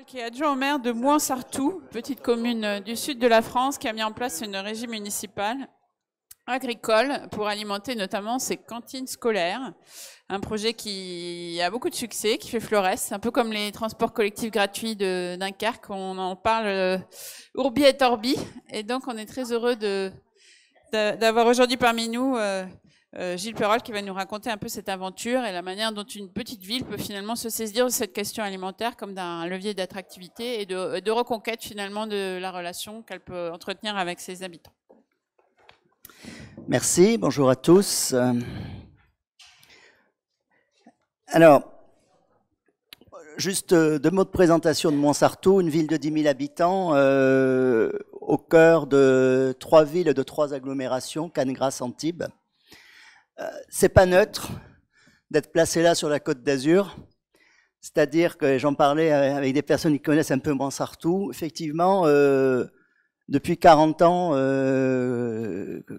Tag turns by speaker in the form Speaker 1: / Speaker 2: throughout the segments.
Speaker 1: Qui est adjoint au maire de Mouans-Sartoux, petite commune du sud de la France, qui a mis en place une régie municipale agricole pour alimenter notamment ses cantines scolaires. Un projet qui a beaucoup de succès, qui fait florès, un peu comme les transports collectifs gratuits de Dunkerque. On en parle Urbi et Orbi. Et donc, on est très heureux d'avoir aujourd'hui parmi nous Gilles Perrol qui va nous raconter un peu cette aventure et la manière dont une petite ville peut finalement se saisir de cette question alimentaire comme d'un levier d'attractivité et de reconquête finalement de la relation qu'elle peut entretenir avec ses habitants.
Speaker 2: Merci, bonjour à tous. Alors, juste deux mots de présentation de Mouans-Sartoux, une ville de 10 000 habitants au cœur de 3 villes, de 3 agglomérations, Cannes, Grasse, Antibes. C'est pas neutre d'être placé là sur la Côte d'Azur, c'est-à-dire que j'en parlais avec des personnes qui connaissent un peu Mouans-Sartoux. Effectivement, depuis 40 ans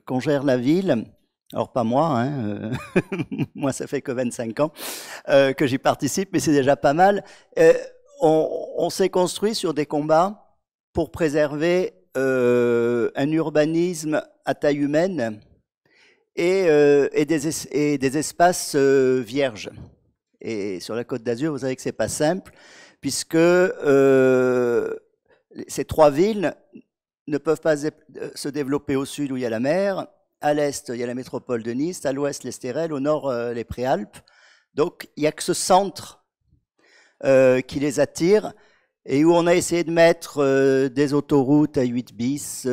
Speaker 2: qu'on gère la ville, alors pas moi, hein, moi ça fait que 25 ans que j'y participe, mais c'est déjà pas mal. On s'est construit sur des combats pour préserver un urbanisme à taille humaine et des espaces vierges. Et sur la Côte d'Azur, vous savez que c'est pas simple, puisque ces 3 villes ne peuvent pas se développer au sud où il y a la mer, à l'est il y a la métropole de Nice, à l'ouest l'Estérel, au nord les Préalpes. Donc il n'y a que ce centre qui les attire et où on a essayé de mettre des autoroutes à 8 bis,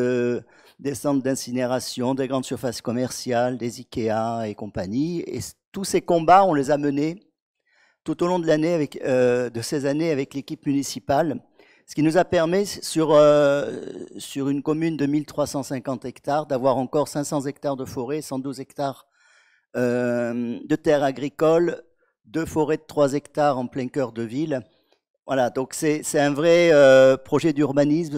Speaker 2: des centres d'incinération, des grandes surfaces commerciales, des Ikea et compagnie. Et tous ces combats, on les a menés tout au long de l'année, de ces années avec l'équipe municipale, ce qui nous a permis, sur une commune de 1350 hectares, d'avoir encore 500 hectares de forêt, 112 hectares de terres agricoles, 2 forêts de 3 hectares en plein cœur de ville. Voilà, donc c'est un vrai projet d'urbanisme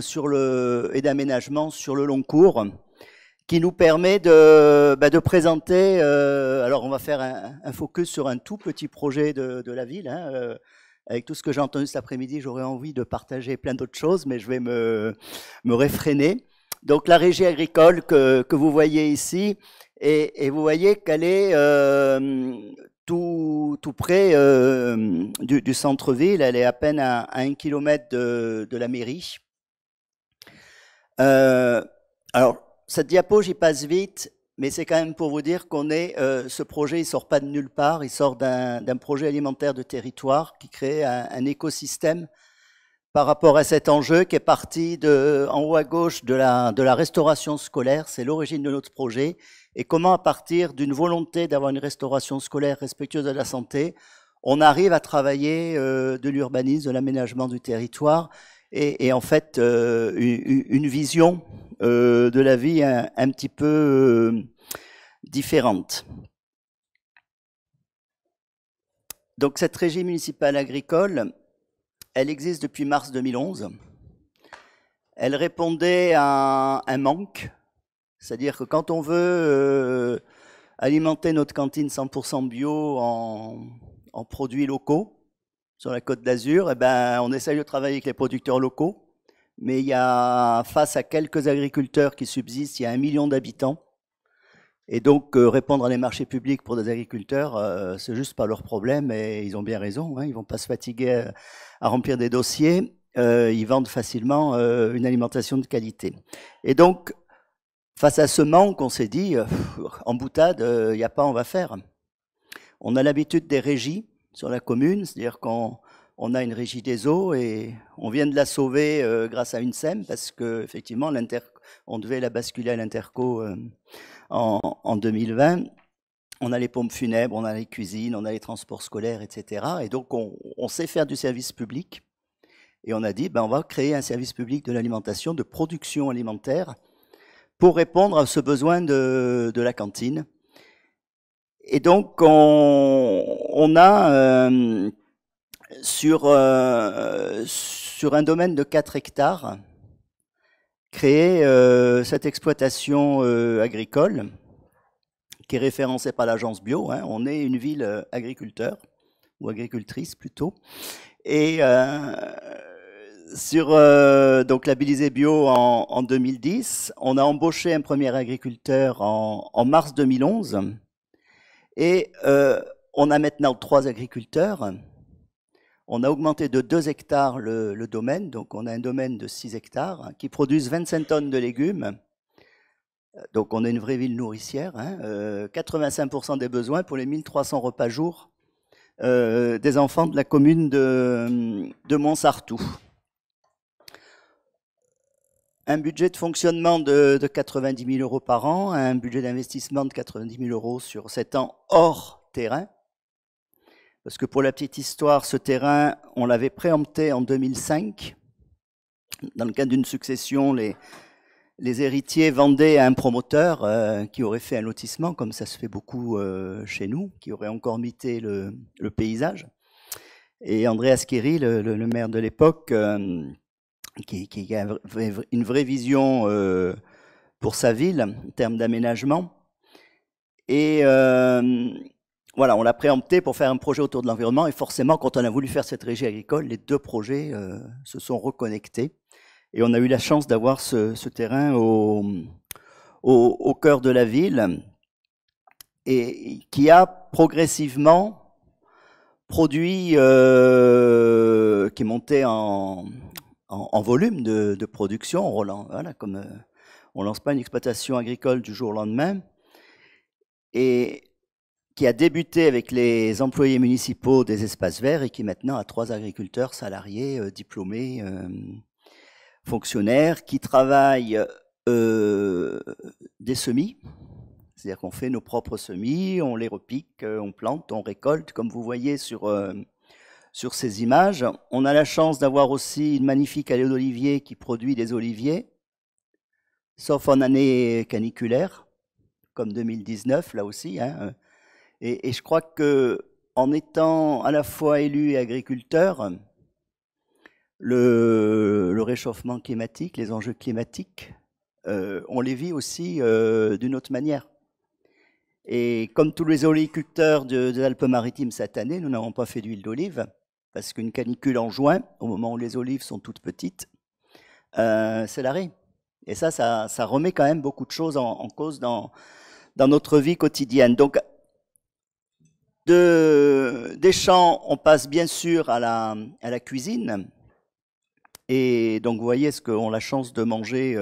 Speaker 2: et d'aménagement sur le long cours qui nous permet de présenter, alors on va faire un focus sur un tout petit projet de la ville, hein, avec tout ce que j'ai entendu cet après-midi, j'aurais envie de partager plein d'autres choses, mais je vais me réfréner. Donc la régie agricole que vous voyez ici, et vous voyez qu'elle est tout près du centre-ville, elle est à peine à 1 kilomètre de la mairie. Alors, cette diapo, j'y passe vite, mais c'est quand même pour vous dire qu'on ce projet, il sort pas de nulle part, il sort d'un projet alimentaire de territoire qui crée un écosystème par rapport à cet enjeu qui est parti en haut à gauche de la restauration scolaire, c'est l'origine de notre projet, et comment à partir d'une volonté d'avoir une restauration scolaire respectueuse de la santé, on arrive à travailler de l'urbanisme, de l'aménagement du territoire, et en fait une vision de la vie un petit peu différente. Donc cette régie municipale agricole, elle existe depuis mars 2011. Elle répondait à un manque, c'est-à-dire que quand on veut alimenter notre cantine 100% bio en produits locaux sur la Côte d'Azur, eh ben, on essaye de travailler avec les producteurs locaux, mais il y a, face à quelques agriculteurs qui subsistent, il y a 1 million d'habitants. Et donc, répondre à les marchés publics pour des agriculteurs, c'est juste pas leur problème, et ils ont bien raison, hein, ils vont pas se fatiguer à remplir des dossiers, ils vendent facilement une alimentation de qualité. Et donc, face à ce manque, on s'est dit, en boutade, il n'y a pas, on va faire. On a l'habitude des régies sur la commune, c'est-à-dire qu'on a une régie des eaux et on vient de la sauver grâce à une SEM parce que effectivement on devait la basculer à l'Interco en 2020. On a les pompes funèbres, on a les cuisines, on a les transports scolaires, etc. Et donc on sait faire du service public et on a dit on va créer un service public de l'alimentation, de production alimentaire pour répondre à ce besoin de la cantine. Et donc on a sur un domaine de 4 hectares, créé cette exploitation agricole qui est référencée par l'agence bio. Hein. On est une ville agriculteur, ou agricultrice plutôt. Et donc labellisé bio en 2010. On a embauché un premier agriculteur en mars 2011. Et on a maintenant 3 agriculteurs. On a augmenté de 2 hectares le domaine. Donc on a un domaine de 6 hectares qui produisent 25 tonnes de légumes. Donc on est une vraie ville nourricière. 85% des besoins pour les 1300 repas jour des enfants de la commune de Montsartou. Un budget de fonctionnement de 90 000 euros par an, un budget d'investissement de 90 000 euros sur 7 ans hors terrain. Parce que pour la petite histoire, ce terrain, on l'avait préempté en 2005. Dans le cadre d'une succession, les héritiers vendaient à un promoteur qui aurait fait un lotissement, comme ça se fait beaucoup chez nous, qui aurait encore mité le paysage. Et Andreas Kéry, le maire de l'époque, qui a une vraie vision pour sa ville en termes d'aménagement. Et voilà, on l'a préempté pour faire un projet autour de l'environnement. Et forcément, quand on a voulu faire cette régie agricole, les 2 projets se sont reconnectés. Et on a eu la chance d'avoir ce terrain au cœur de la ville et qui a progressivement produit, qui est monté en volume de production. Voilà, comme on lance pas une exploitation agricole du jour au lendemain, et qui a débuté avec les employés municipaux des espaces verts et qui maintenant a 3 agriculteurs salariés, diplômés, fonctionnaires, qui travaillent des semis. C'est-à-dire qu'on fait nos propres semis, on les repique, on plante, on récolte, comme vous voyez sur ces images. On a la chance d'avoir aussi une magnifique allée d'oliviers qui produit des oliviers, sauf en année caniculaire, comme 2019, là aussi. Et je crois qu'en étant à la fois élu et agriculteur, le réchauffement climatique, les enjeux climatiques, on les vit aussi d'une autre manière. Et comme tous les oléiculteurs de Alpes-Maritimes cette année, nous n'avons pas fait d'huile d'olive, parce qu'une canicule en juin, au moment où les olives sont toutes petites, c'est l'arrêt. Et ça remet quand même beaucoup de choses en cause dans notre vie quotidienne. Donc, des champs, on passe bien sûr à la cuisine. Et donc, vous voyez ce qu'ont la chance de manger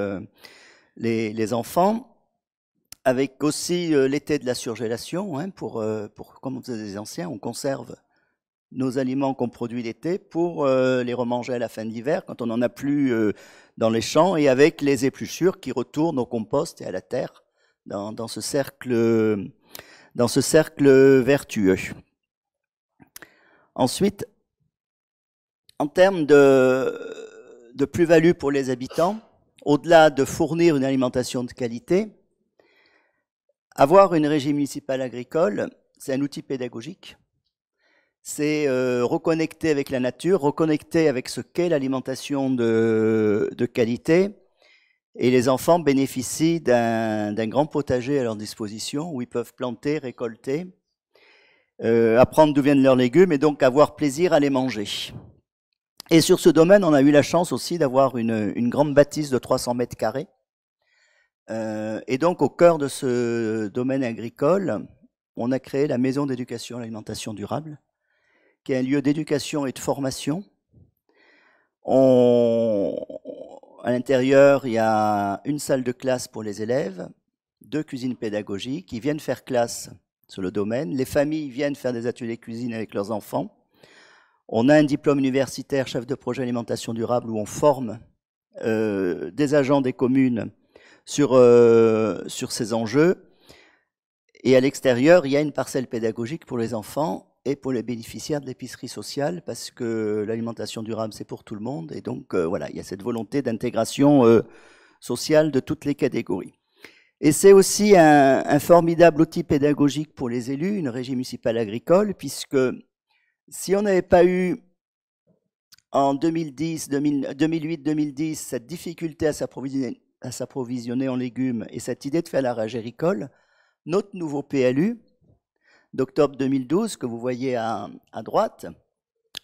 Speaker 2: les enfants, avec aussi l'été de la surgélation, comme on faisait des anciens, on conserve nos aliments qu'on produit l'été pour les remanger à la fin de l'hiver, quand on n'en a plus dans les champs, et avec les épluchures qui retournent au compost et à la terre, dans ce cercle vertueux. Ensuite, en termes de plus-value pour les habitants, au-delà de fournir une alimentation de qualité, avoir une régie municipale agricole, c'est un outil pédagogique. C'est reconnecter avec la nature, reconnecter avec ce qu'est l'alimentation de qualité. Et les enfants bénéficient d'un grand potager à leur disposition où ils peuvent planter, récolter, apprendre d'où viennent leurs légumes et donc avoir plaisir à les manger. Et sur ce domaine, on a eu la chance aussi d'avoir une grande bâtisse de 300 mètres carrés. Et donc, au cœur de ce domaine agricole, on a créé la Maison d'éducation à l'alimentation durable, qui est un lieu d'éducation et de formation. À l'intérieur, il y a une salle de classe pour les élèves, 2 cuisines pédagogiques qui viennent faire classe sur le domaine. Les familles viennent faire des ateliers cuisine avec leurs enfants. On a un diplôme universitaire chef de projet alimentation durable où on forme des agents des communes sur ces enjeux. Et à l'extérieur, il y a une parcelle pédagogique pour les enfants et pour les bénéficiaires de l'épicerie sociale, parce que l'alimentation durable, c'est pour tout le monde. Et donc, voilà, il y a cette volonté d'intégration sociale de toutes les catégories. Et c'est aussi un formidable outil pédagogique pour les élus, une régie municipale agricole, puisque si on n'avait pas eu en 2008-2010 cette difficulté à s'approvisionner en légumes et cette idée de faire la régie agricole, notre nouveau PLU d'octobre 2012, que vous voyez à droite,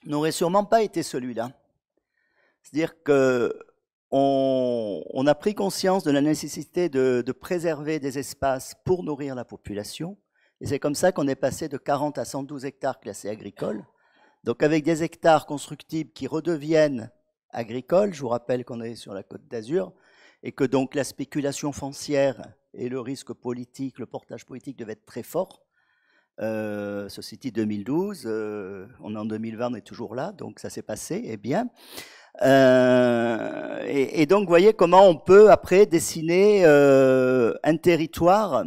Speaker 2: n'aurait sûrement pas été celui-là. C'est-à-dire que on a pris conscience de la nécessité de préserver des espaces pour nourrir la population. Et c'est comme ça qu'on est passé de 40 à 112 hectares classés agricoles. Donc avec des hectares constructibles qui redeviennent agricoles, je vous rappelle qu'on est sur la Côte d'Azur, et que donc la spéculation foncière et le risque politique, le portage politique devait être très fort. Ceci dit, 2012, on est en 2020, on est toujours là, donc ça s'est passé, et bien. Et donc, vous voyez comment on peut après dessiner un territoire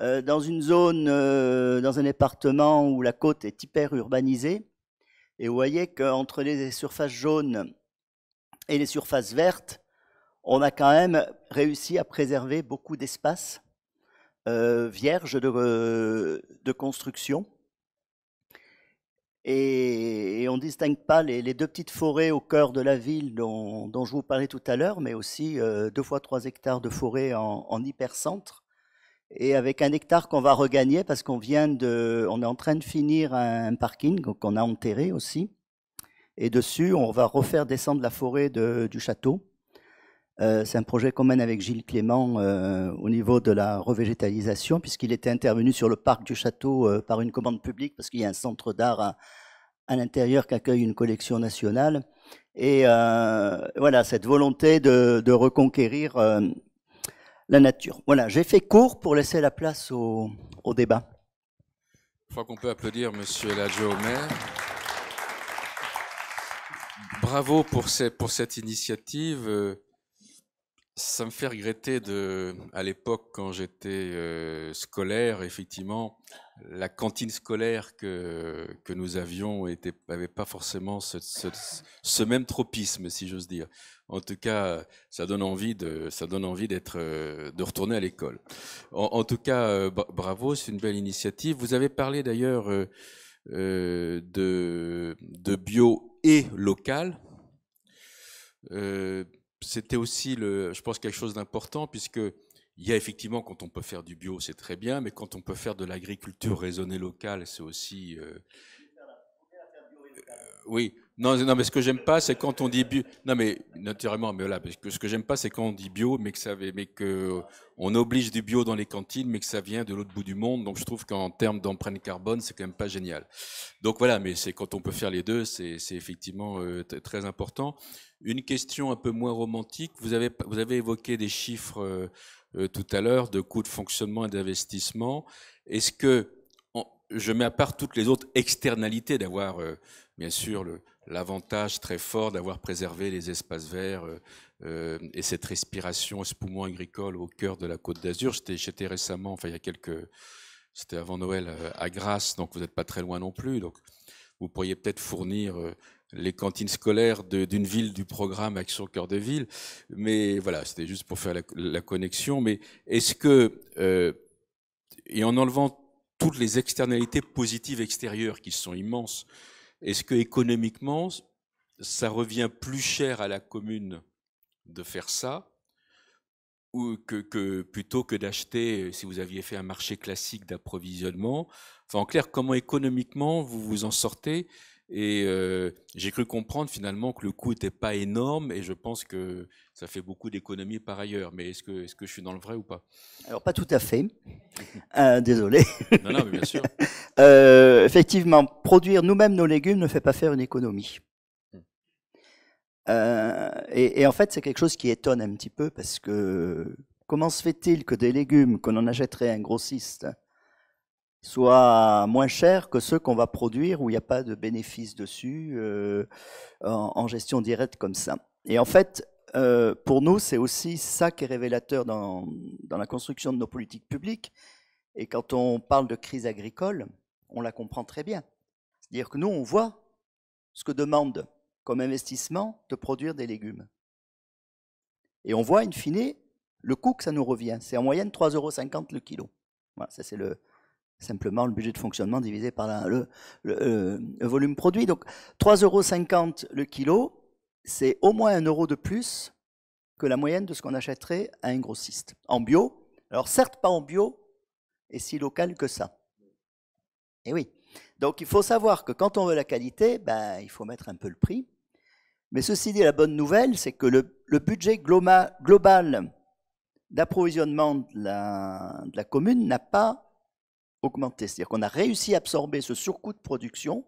Speaker 2: dans une zone, dans un département où la côte est hyper urbanisée. Et vous voyez qu'entre les surfaces jaunes et les surfaces vertes, on a quand même réussi à préserver beaucoup d'espaces vierges de construction. Et on ne distingue pas les deux petites forêts au cœur de la ville dont je vous parlais tout à l'heure, mais aussi 2 fois 3 hectares de forêt en hypercentre. Et avec 1 hectare qu'on va regagner parce on est en train de finir un parking qu'on a enterré aussi. Et dessus, on va refaire descendre la forêt du château. C'est un projet qu'on mène avec Gilles Clément au niveau de la revégétalisation, puisqu'il était intervenu sur le parc du château par une commande publique, parce qu'il y a un centre d'art à l'intérieur qui accueille une collection nationale. Et voilà, cette volonté de reconquérir la nature. Voilà, j'ai fait court pour laisser la place au débat.
Speaker 3: Je crois qu'on peut applaudir Monsieur l'adjoint au maire. Bravo pour cette initiative. Ça me fait regretter à l'époque, quand j'étais scolaire, effectivement, la cantine scolaire que nous avions n'avait pas forcément ce même tropisme, si j'ose dire. En tout cas, ça donne envie de retourner à l'école. En tout cas, bravo, c'est une belle initiative. Vous avez parlé d'ailleurs de bio et local. C'était aussi, je pense, quelque chose d'important, puisque il y a effectivement, quand on peut faire du bio, c'est très bien, mais quand on peut faire de l'agriculture raisonnée locale, c'est aussi... oui, non, mais ce que j'aime pas, c'est quand on dit bio... Non, mais naturellement, mais voilà, parce que ce que j'aime pas, c'est quand on dit bio, mais que on oblige du bio dans les cantines, mais que ça vient de l'autre bout du monde. Donc je trouve qu'en termes d'empreinte carbone, c'est quand même pas génial. Donc voilà, mais c'est quand on peut faire les deux, c'est effectivement très important. Une question un peu moins romantique. Vous avez évoqué des chiffres tout à l'heure de coûts de fonctionnement et d'investissement. Est-ce que je mets à part toutes les autres externalités d'avoir bien sûr l'avantage très fort d'avoir préservé les espaces verts et cette respiration, ce poumon agricole au cœur de la Côte d'Azur. J'étais récemment, enfin c'était avant Noël à Grasse, donc vous n'êtes pas très loin non plus. Donc vous pourriez peut-être fournir les cantines scolaires d'une ville du programme Action Cœur de Ville. Mais voilà, c'était juste pour faire la connexion. Mais est-ce que, et en enlevant toutes les externalités positives extérieures qui sont immenses, est-ce que économiquement, ça revient plus cher à la commune de faire ça, ou plutôt que d'acheter, si vous aviez fait un marché classique d'approvisionnement? Enfin, en clair, comment économiquement vous vous en sortez? Et j'ai cru comprendre finalement que le coût n'était pas énorme, et je pense que ça fait beaucoup d'économies par ailleurs. Mais est-ce que je suis dans le vrai ou pas?
Speaker 2: Alors, pas tout à fait. Désolé.
Speaker 3: Non, mais bien sûr.
Speaker 2: Effectivement, produire nous-mêmes nos légumes ne fait pas faire une économie. Et en fait, c'est quelque chose qui étonne un petit peu, parce que comment se fait-il que des légumes qu'on en achèterait à un grossiste soient moins chers que ceux qu'on va produire où il n'y a pas de bénéfice dessus en gestion directe comme ça? Et en fait, pour nous, c'est aussi ça qui est révélateur dans la construction de nos politiques publiques. Et quand on parle de crise agricole, on la comprend très bien. C'est-à-dire que nous, on voit ce que demande comme investissement de produire des légumes. Et on voit, in fine, le coût que ça nous revient. C'est en moyenne 3,50 € le kilo. Voilà, ça c'est simplement le budget de fonctionnement divisé par le volume produit. Donc 3,50 € le kilo, c'est au moins 1 € de plus que la moyenne de ce qu'on achèterait à un grossiste. En bio, alors certes pas en bio, et si local que ça. Et oui. Donc il faut savoir que quand on veut la qualité, il faut mettre un peu le prix. Mais ceci dit, la bonne nouvelle, c'est que le budget global d'approvisionnement de la commune n'a pas augmenté. C'est-à-dire qu'on a réussi à absorber ce surcoût de production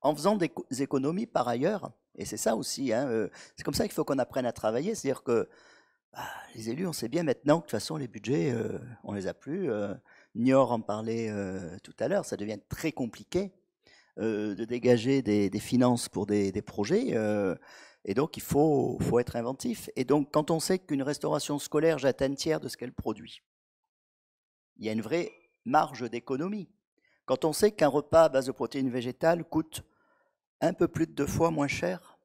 Speaker 2: en faisant des économies par ailleurs. Et c'est ça aussi, hein, c'est comme ça qu'il faut qu'on apprenne à travailler. C'est-à-dire que les élus, on sait bien maintenant que de toute façon, les budgets, on les a plus. Niort en parlait tout à l'heure, ça devient très compliqué de dégager des finances pour des projets. Et donc, il faut être inventif. Et donc, quand on sait qu'une restauration scolaire jette un tiers de ce qu'elle produit, il y a une vraie marge d'économie. Quand on sait qu'un repas à base de protéines végétales coûte un peu plus de 2 fois moins cher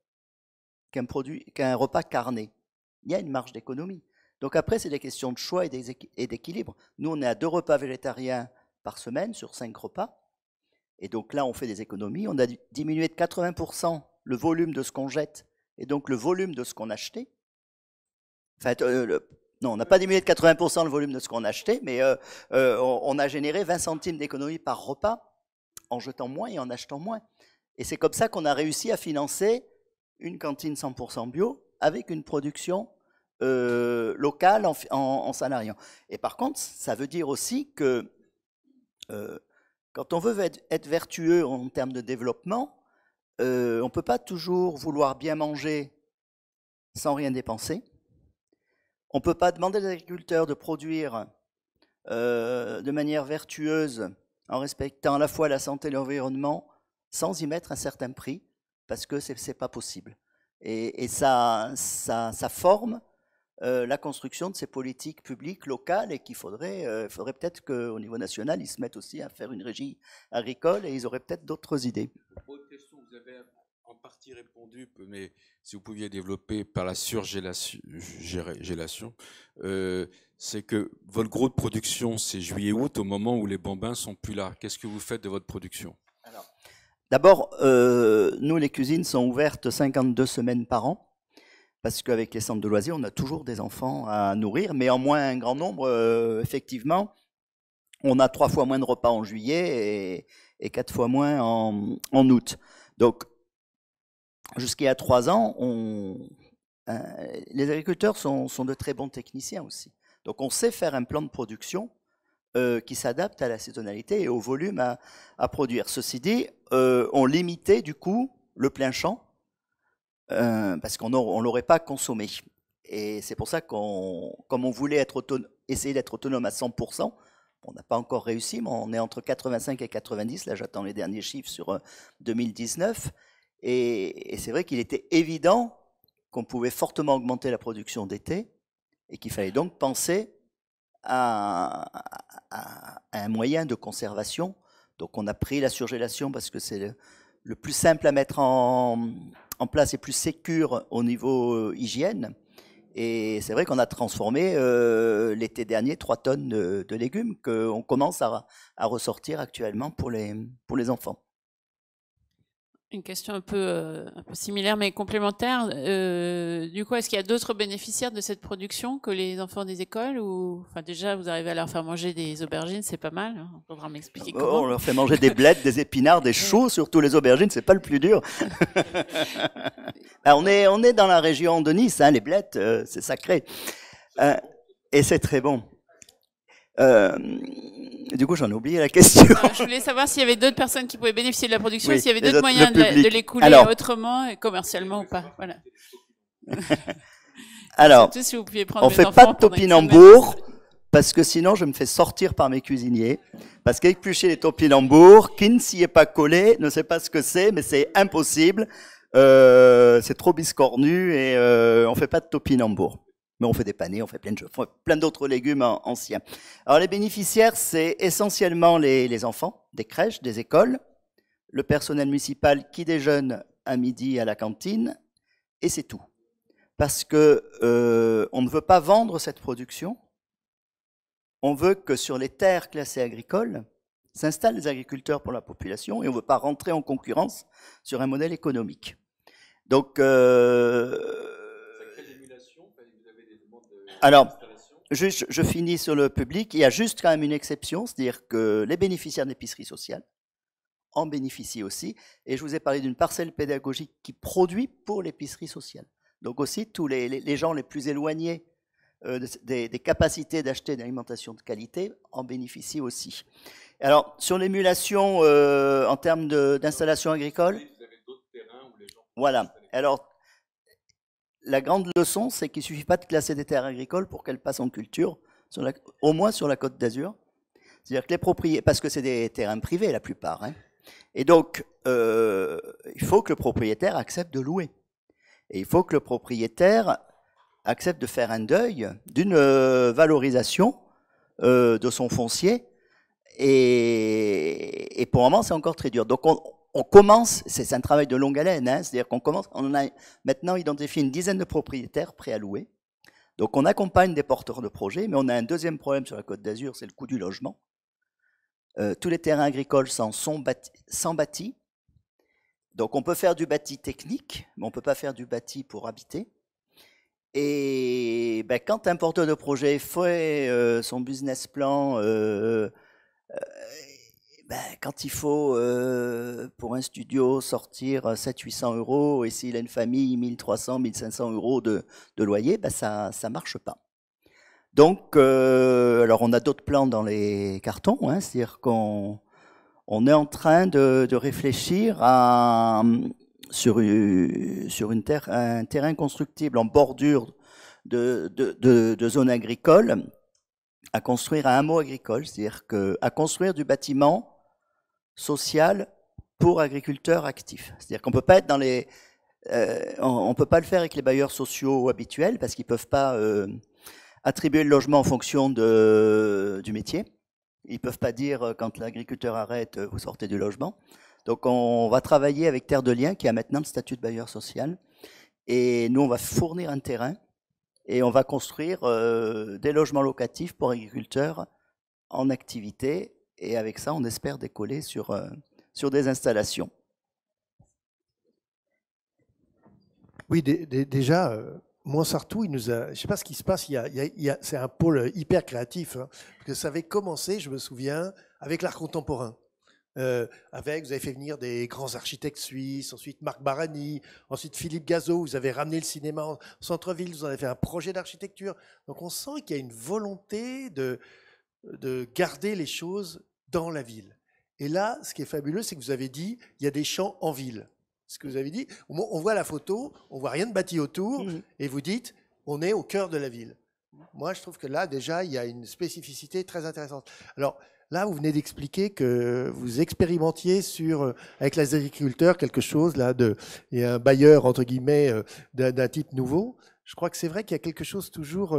Speaker 2: qu'un repas carné, il y a une marge d'économie. Donc après, c'est des questions de choix et d'équilibre. Nous, on est à 2 repas végétariens par semaine sur 5 repas. Et donc là, on fait des économies. On a diminué de 80% le volume de ce qu'on jette et donc le volume de ce qu'on achetait. Enfin, non, on n'a pas diminué de 80% le volume de ce qu'on achetait, mais on a généré 20 centimes d'économie par repas en jetant moins et en achetant moins. Et c'est comme ça qu'on a réussi à financer une cantine 100% bio avec une production locale en salariant. Et par contre, ça veut dire aussi que quand on veut être vertueux en termes de développement, on ne peut pas toujours vouloir bien manger sans rien dépenser. On ne peut pas demander aux agriculteurs de produire de manière vertueuse en respectant à la fois la santé et l'environnement sans y mettre un certain prix, parce que ce n'est pas possible. Et ça forme la construction de ces politiques publiques locales et qu'il faudrait peut-être qu'au niveau national, ils se mettent aussi à faire une régie agricole et ils auraient peut-être d'autres idées.
Speaker 3: Autre question, vous avez en partie répondu, mais si vous pouviez développer par la surgélation, c'est que votre gros de production, c'est juillet-août, au moment où les bambins sont plus là. Qu'est-ce que vous faites de votre production?
Speaker 2: D'abord, nous, les cuisines sont ouvertes 52 semaines par an, parce qu'avec les centres de loisirs, on a toujours des enfants à nourrir, mais en moins un grand nombre, effectivement. On a 3 fois moins de repas en juillet et 4 fois moins en août. Donc, jusqu'il y a 3 ans, les agriculteurs sont de très bons techniciens aussi. Donc, on sait faire un plan de production qui s'adapte à la saisonnalité et au volume à produire. Ceci dit, on limitait du coup le plein champ parce qu'on ne l'aurait pas consommé. Et c'est pour ça comme on voulait essayer d'être autonome à 100%, on n'a pas encore réussi, mais on est entre 85 et 90. Là, j'attends les derniers chiffres sur 2019. Et c'est vrai qu'il était évident qu'on pouvait fortement augmenter la production d'été et qu'il fallait donc penser à un moyen de conservation. Donc on a pris la surgélation parce que c'est le plus simple à mettre en place et plus sécure au niveau hygiène. Et c'est vrai qu'on a transformé l'été dernier 3 tonnes de légumes qu'on commence à ressortir actuellement pour les enfants.
Speaker 1: Une question un peu similaire mais complémentaire. Du coup, est-ce qu'il y a d'autres bénéficiaires de cette production que les enfants des écoles ou enfin déjà vous arrivez à leur faire manger des aubergines, c'est pas mal. Hein, on pourra m'expliquer comment.
Speaker 2: On leur fait manger des blettes, des épinards, des choux, surtout les aubergines, c'est pas le plus dur. On est dans la région de Nice, hein, les blettes, c'est sacré, et c'est très bon. Du coup, j'en ai oublié la question.
Speaker 1: Je voulais savoir s'il y avait d'autres personnes qui pouvaient bénéficier de la production,
Speaker 2: oui,
Speaker 1: s'il y avait d'autres moyens de l'écouler autrement, et commercialement ou pas. Voilà.
Speaker 2: Alors,
Speaker 1: si vous pouviez
Speaker 2: on ne fait pas de topinambour, parce que sinon je me fais sortir par mes cuisiniers. Parce qu'éplucher les topinambours, qui ne s'y est pas collé, ne sait pas ce que c'est, mais c'est impossible. C'est trop biscornu et on ne fait pas de topinambour. Mais on fait des panés, on fait plein d'autres légumes anciens. Alors les bénéficiaires, c'est essentiellement les enfants, des crèches, des écoles, le personnel municipal qui déjeune à midi à la cantine, et c'est tout. Parce que on ne veut pas vendre cette production, on veut que sur les terres classées agricoles s'installent les agriculteurs pour la population, et on ne veut pas rentrer en concurrence sur un modèle économique. Donc, alors, je finis sur le public. Il y a juste quand même une exception, c'est-à-dire que les bénéficiaires de l'épicerie sociale, en bénéficient aussi. Et je vous ai parlé d'une parcelle pédagogique qui produit pour l'épicerie sociale. Donc aussi, tous les gens les plus éloignés des capacités d'acheter une alimentation de qualité en bénéficient aussi. Alors, sur l'émulation en termes d'installation agricole, voilà. Alors, la grande leçon, c'est qu'il ne suffit pas de classer des terres agricoles pour qu'elles passent en culture, au moins sur la Côte d'Azur. C'est-à-dire que les propriétaires, parce que c'est des terrains privés la plupart, hein, et donc il faut que le propriétaire accepte de louer. Et il faut que le propriétaire accepte de faire un deuil d'une valorisation de son foncier. Et pour le moment, c'est encore très dur. Donc on commence, c'est un travail de longue haleine, hein, c'est-à-dire qu'on commence, on a maintenant identifié une dizaine de propriétaires prêts à louer. Donc on accompagne des porteurs de projets, mais on a un deuxième problème sur la Côte d'Azur, c'est le coût du logement. Tous les terrains agricoles sont sans bâti. Donc on peut faire du bâti technique, mais on ne peut pas faire du bâti pour habiter. Et ben, quand un porteur de projet fait son business plan, ben, quand il faut pour un studio sortir 700-800 euros, et s'il a une famille, 1300-1500 euros de loyer, ben, ça ne marche pas. Donc, alors on a d'autres plans dans les cartons, hein, c'est-à-dire qu'on est en train de réfléchir sur un terrain constructible en bordure de zones agricoles, à construire un hameau agricole, c'est-à-dire à construire du bâtiment social pour agriculteurs actifs. C'est-à-dire qu'on peut pas être on peut pas le faire avec les bailleurs sociaux habituels parce qu'ils peuvent pas attribuer le logement en fonction du métier. Ils peuvent pas dire quand l'agriculteur arrête, vous sortez du logement. Donc on va travailler avec Terre de Liens qui a maintenant le statut de bailleur social. Et nous, on va fournir un terrain et on va construire des logements locatifs pour agriculteurs en activité. Et avec ça, on espère décoller sur des installations.
Speaker 4: Oui, déjà, Montsartou, il nous a, je ne sais pas ce qui se passe, c'est un pôle hyper créatif, hein, parce que ça avait commencé, je me souviens, avec l'art contemporain. Vous avez fait venir des grands architectes suisses, ensuite Marc Barani, ensuite Philippe Gazeau, vous avez ramené le cinéma en centre-ville, vous en avez fait un projet d'architecture. Donc on sent qu'il y a une volonté de garder les choses dans la ville. Et là, ce qui est fabuleux, c'est que vous avez dit, il y a des champs en ville. Ce que vous avez dit, on voit la photo, on voit rien de bâti autour, et vous dites, on est au cœur de la ville. Moi, je trouve que là, déjà, il y a une spécificité très intéressante. Alors, là, vous venez d'expliquer que vous expérimentiez avec les agriculteurs quelque chose, là, et un bailleur, entre guillemets, d'un type nouveau. Je crois que c'est vrai qu'il y a quelque chose toujours,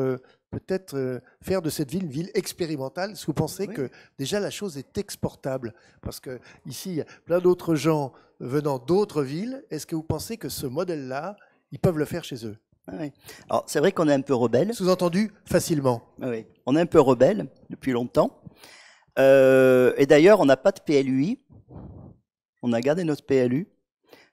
Speaker 4: peut-être, faire de cette ville une ville expérimentale. Est-ce que vous pensez que déjà la chose est exportable? Parce qu'ici, il y a plein d'autres gens venant d'autres villes. Est-ce que vous pensez que ce modèle-là, ils peuvent le faire chez eux?
Speaker 2: Oui. Alors, c'est vrai qu'on est un peu rebelle.
Speaker 4: Sous-entendu, facilement.
Speaker 2: Oui, on est un peu rebelle depuis longtemps. Et d'ailleurs, on n'a pas de PLUI. On a gardé notre PLU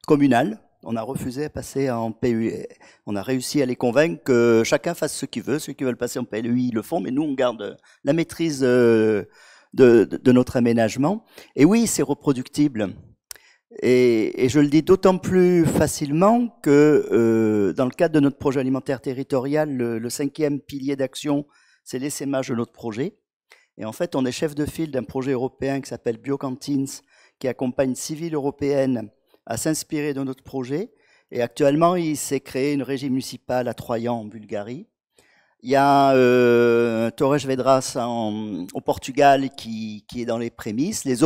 Speaker 2: communal. On a refusé à passer en PLUI. On a réussi à les convaincre que chacun fasse ce qu'il veut. Ceux qui veulent passer en PLUI, ils le font, mais nous, on garde la maîtrise de notre aménagement. Et oui, c'est reproductible. Et je le dis d'autant plus facilement que dans le cadre de notre projet alimentaire territorial, le 5e pilier d'action, c'est l'essaimage de notre projet. Et en fait, on est chef de file d'un projet européen qui s'appelle BioCantines, qui accompagne 6 villes européennes à s'inspirer de notre projet. Et actuellement, il s'est créé une régie municipale à Troyan, en Bulgarie. Il y a Torres Vedras au Portugal qui est dans les prémices, les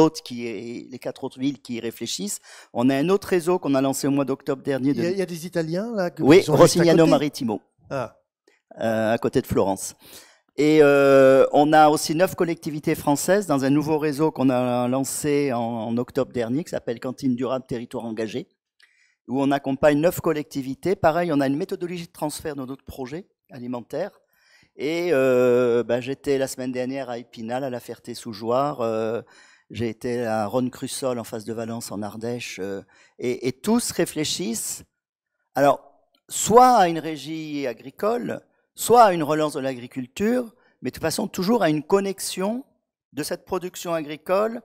Speaker 2: 4 autres villes qui y réfléchissent. On a un autre réseau qu'on a lancé au mois d'octobre dernier.
Speaker 4: Il y a des Italiens là
Speaker 2: oui, Rossignano Marittimo, à côté de Florence. Et on a aussi 9 collectivités françaises dans un nouveau réseau qu'on a lancé en octobre dernier, qui s'appelle Cantine durable, territoire engagé, où on accompagne 9 collectivités. Pareil, on a une méthodologie de transfert de notre projet alimentaire. Et j'étais la semaine dernière à Épinal, à la Ferté-sous-Jouarre. J'ai été à Rhône-Crussol, en face de Valence, en Ardèche. Et tous réfléchissent, alors, soit à une régie agricole, soit à une relance de l'agriculture, mais de toute façon toujours à une connexion de cette production agricole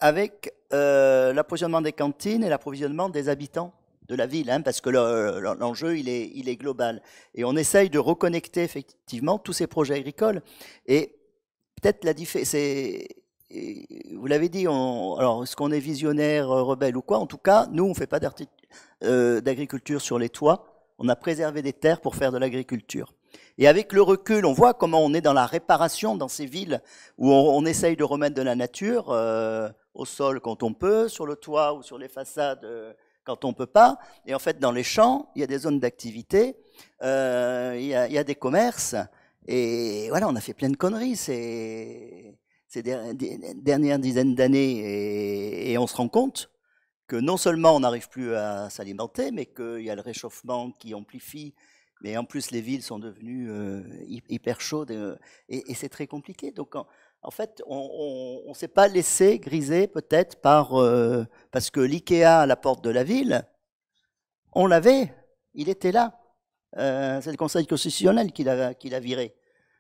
Speaker 2: avec l'approvisionnement des cantines et l'approvisionnement des habitants de la ville, hein, parce que l'enjeu, il est global. Et on essaye de reconnecter effectivement tous ces projets agricoles. Et peut-être la différence, vous l'avez dit, alors est-ce qu'on est visionnaire, rebelle ou quoi? En tout cas, nous, on ne fait pas d'agriculture sur les toits. On a préservé des terres pour faire de l'agriculture. Et avec le recul, on voit comment on est dans la réparation dans ces villes où on essaye de remettre de la nature au sol quand on peut, sur le toit ou sur les façades quand on ne peut pas. Et en fait, dans les champs, il y a des zones d'activité, il y a des commerces. Et voilà, on a fait plein de conneries ces dernières dizaines d'années. Et on se rend compte que non seulement on n'arrive plus à s'alimenter, mais qu'il y a le réchauffement qui amplifie. Mais en plus, les villes sont devenues hyper chaudes et c'est très compliqué. Donc, en fait, on ne s'est pas laissé griser peut-être parce que l'IKEA à la porte de la ville, on l'avait, il était là. C'est le Conseil constitutionnel qui l'a viré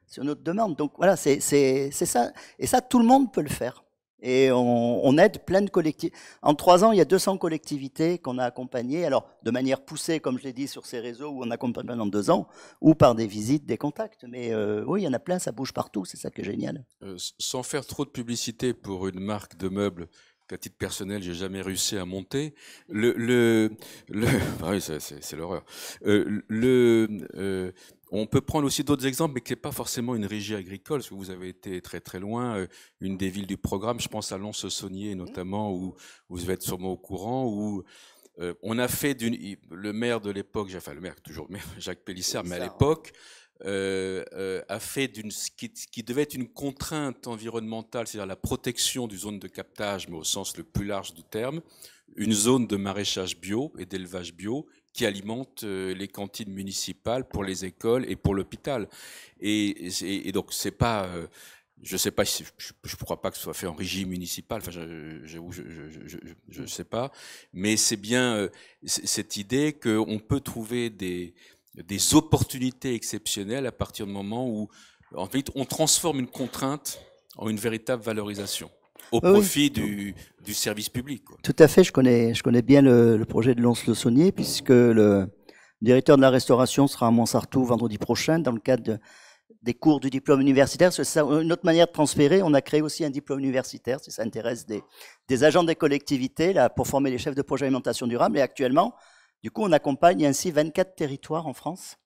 Speaker 2: sur notre demande. Donc voilà, c'est ça. Et ça, tout le monde peut le faire. Et on aide plein de collectivités. En 3 ans, il y a 200 collectivités qu'on a accompagnées, alors de manière poussée, comme je l'ai dit, sur ces réseaux où on accompagne pendant 2 ans, ou par des visites, des contacts. Mais oui, il y en a plein, ça bouge partout, c'est ça qui est génial.
Speaker 3: Sans faire trop de publicité pour une marque de meubles qu'à titre personnel, j'ai jamais réussi à monter, ah oui, c'est l'horreur. On peut prendre aussi d'autres exemples, mais qui n'est pas forcément une régie agricole, parce que vous avez été très très loin. Une des villes du programme, je pense à Lons-le-Saunier notamment, où vous devez être sûrement au courant, où on a fait le maire de l'époque, enfin le maire toujours Jacques Pélissard, mais à l'époque a fait qui devait être une contrainte environnementale, c'est-à-dire la protection du zone de captage, mais au sens le plus large du terme, une zone de maraîchage bio et d'élevage bio qui alimente les cantines municipales pour les écoles et pour l'hôpital. Et donc c'est pas je sais pas, je ne crois pas que ce soit fait en régie municipale. Enfin, je sais pas, mais c'est bien cette idée qu'on peut trouver des opportunités exceptionnelles à partir du moment où, en fait, on transforme une contrainte en une véritable valorisation au profit du service public, quoi.
Speaker 2: Tout à fait. Je connais bien le projet de Lons-le-Saunier, puisque le directeur de la restauration sera à Montsartou vendredi prochain dans le cadre des cours du diplôme universitaire. C'est ça, une autre manière de transférer. On a créé aussi un diplôme universitaire, si ça intéresse des agents des collectivités là, pour former les chefs de projet alimentation durable. Et actuellement, du coup, on accompagne ainsi 24 territoires en France.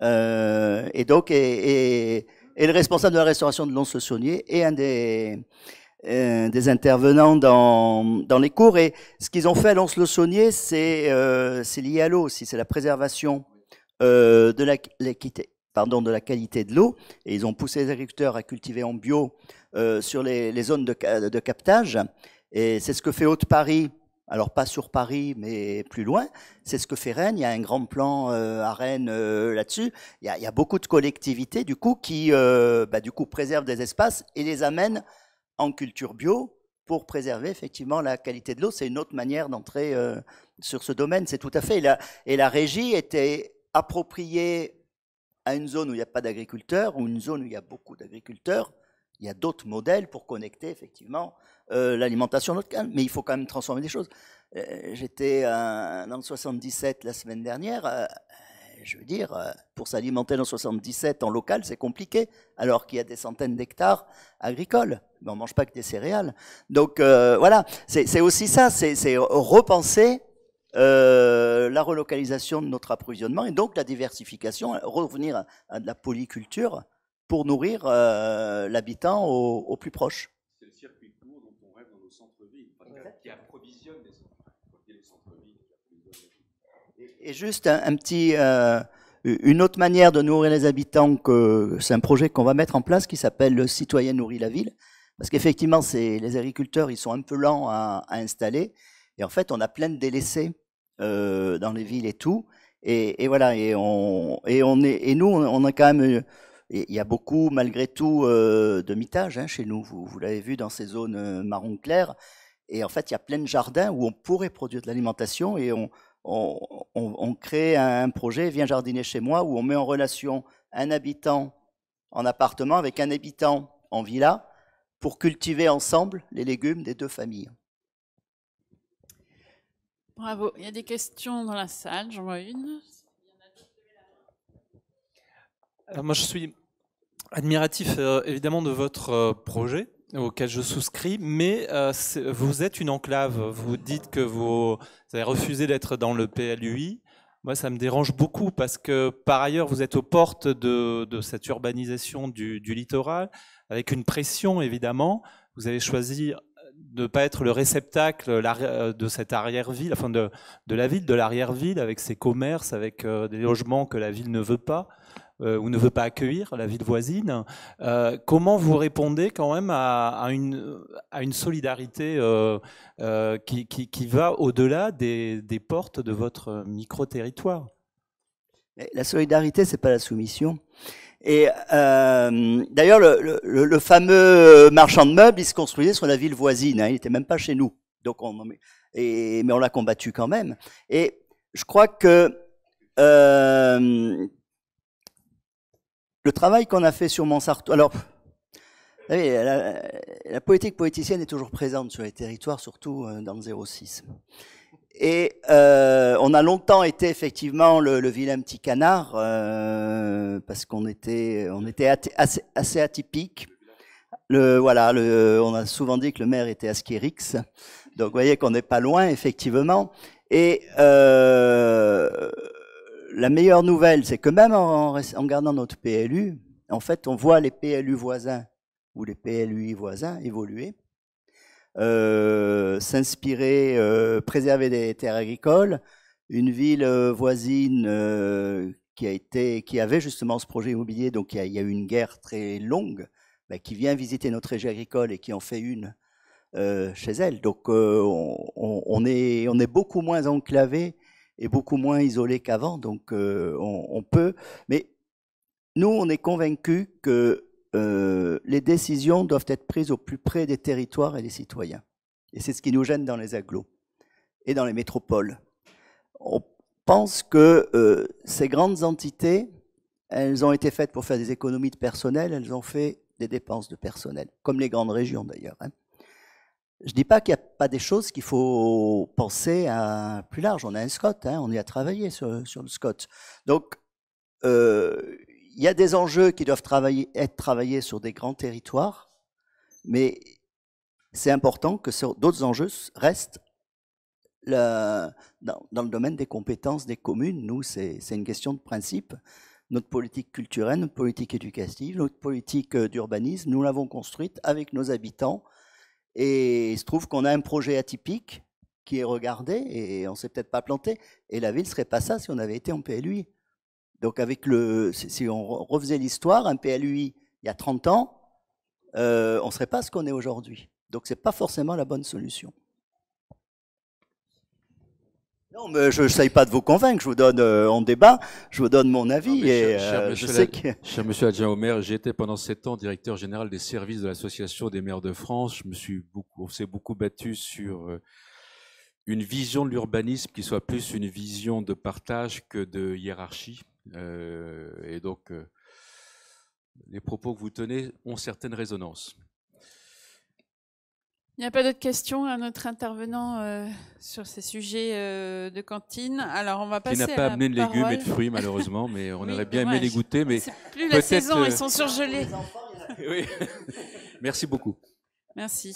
Speaker 2: Et donc, et le responsable de la restauration de Lons-le-Saunier est un des intervenants dans les cours. Et ce qu'ils ont fait à Lons-le-Saunier, c'est lié à l'eau aussi. C'est la préservation de la qualité de l'eau. Et ils ont poussé les agriculteurs à cultiver en bio sur les zones de captage. Et c'est ce que fait Haute-Paris. Alors pas sur Paris, mais plus loin. C'est ce que fait Rennes. Il y a un grand plan à Rennes là-dessus. Il y a beaucoup de collectivités du coup qui préservent des espaces et les amènent en culture bio pour préserver effectivement la qualité de l'eau. C'est une autre manière d'entrer sur ce domaine. C'est tout à fait. Et la régie était appropriée à une zone où il n'y a pas d'agriculteurs ou une zone où il y a beaucoup d'agriculteurs. Il y a d'autres modèles pour connecter effectivement l'alimentation locale, mais il faut quand même transformer des choses. J'étais dans le 77 la semaine dernière. Je veux dire, pour s'alimenter dans le 77 en local, c'est compliqué, alors qu'il y a des centaines d'hectares agricoles. Mais on ne mange pas que des céréales. Donc voilà, c'est aussi ça, c'est repenser la relocalisation de notre approvisionnement et donc la diversification, revenir à de la polyculture pour nourrir l'habitant au plus proche.
Speaker 3: C'est le circuit court dont on rêve dans nos centres-villes, qui approvisionne les centres-villes.
Speaker 2: Et juste une autre manière de nourrir les habitants, c'est un projet qu'on va mettre en place qui s'appelle le Citoyen nourrit la ville. Parce qu'effectivement, les agriculteurs, ils sont un peu lents à installer. Et en fait, on a plein de délaissés dans les villes et tout. Et voilà, et nous, on a quand même... Il y a beaucoup, malgré tout, de mitage hein, chez nous. Vous l'avez vu dans ces zones marron clair. Et en fait, il y a plein de jardins où on pourrait produire de l'alimentation et on crée un projet, Viens jardiner chez moi, où on met en relation un habitant en appartement avec un habitant en villa pour cultiver ensemble les légumes des deux familles.
Speaker 1: Bravo. Il y a des questions dans la salle. J'en vois une.
Speaker 5: Alors moi, je suis admiratif évidemment de votre projet auquel je souscris, mais vous êtes une enclave. Vous dites que vous avez refusé d'être dans le PLUI. Moi, ça me dérange beaucoup parce que par ailleurs, vous êtes aux portes de cette urbanisation du littoral, avec une pression évidemment. Vous avez choisi de ne pas être le réceptacle de cette arrière-ville, enfin de la ville, de l'arrière-ville, avec ses commerces, avec des logements que la ville ne veut pas ou ne veut pas accueillir, la ville voisine. Comment vous répondez quand même à une solidarité qui va au-delà des portes de votre micro-territoire?
Speaker 2: La solidarité, c'est pas la soumission. Et d'ailleurs, le fameux marchand de meubles, il se construisait sur la ville voisine. Hein, il n'était même pas chez nous. Donc mais on l'a combattu quand même. Et je crois que le travail qu'on a fait sur Montsartou. Alors, vous savez, la politique politicienne est toujours présente sur les territoires, surtout dans le 06. Et on a longtemps été effectivement le vilain petit canard parce qu'on était assez atypique. On a souvent dit que le maire était Askérix, donc vous voyez qu'on n'est pas loin effectivement. Et la meilleure nouvelle, c'est que même en gardant notre PLU, en fait, on voit les PLU voisins ou les PLUI voisins évoluer. S'inspirer, préserver des terres agricoles, une ville voisine qui avait justement ce projet immobilier, donc il y a eu une guerre très longue, qui vient visiter notre région agricole et qui en fait une chez elle. Donc on est beaucoup moins enclavé et beaucoup moins isolé qu'avant, donc on peut. Mais nous, on est convaincus que les décisions doivent être prises au plus près des territoires et des citoyens. Et c'est ce qui nous gêne dans les agglos et dans les métropoles. On pense que ces grandes entités, elles ont été faites pour faire des économies de personnel, elles ont fait des dépenses de personnel, comme les grandes régions d'ailleurs. Hein. Je ne dis pas qu'il n'y a pas des choses qu'il faut penser à plus large. On a un SCOT, hein, on y a travaillé sur le SCOT. Donc, il y a des enjeux qui doivent être travaillés sur des grands territoires, mais c'est important que d'autres enjeux restent dans le domaine des compétences des communes. Nous, c'est une question de principe. Notre politique culturelle, notre politique éducative, notre politique d'urbanisme, nous l'avons construite avec nos habitants. Et il se trouve qu'on a un projet atypique qui est regardé et on ne s'est peut-être pas planté. Et la ville ne serait pas ça si on avait été en PLUI. Donc si on refaisait l'histoire, un PLUI il y a 30 ans, on ne serait pas ce qu'on est aujourd'hui. Donc ce n'est pas forcément la bonne solution. Non, mais je n'essaye pas de vous convaincre, je vous donne en débat, je vous donne mon avis.
Speaker 3: Non, cher monsieur adjoint au maire, j'ai été pendant 7 ans directeur général des services de l'Association des maires de France. On s'est beaucoup battu sur une vision de l'urbanisme qui soit plus une vision de partage que de hiérarchie. Et donc, les propos que vous tenez ont certaines résonances.
Speaker 1: Il n'y a pas d'autres questions à notre intervenant sur ces sujets de cantine. Alors, on va passer à la parole.
Speaker 3: Qui n'a pas amené de légumes et de fruits, malheureusement, mais on aurait bien aimé les goûter. Mais
Speaker 1: c'est plus la saison, ils sont surgelés.
Speaker 3: Oui. Merci beaucoup.
Speaker 1: Merci.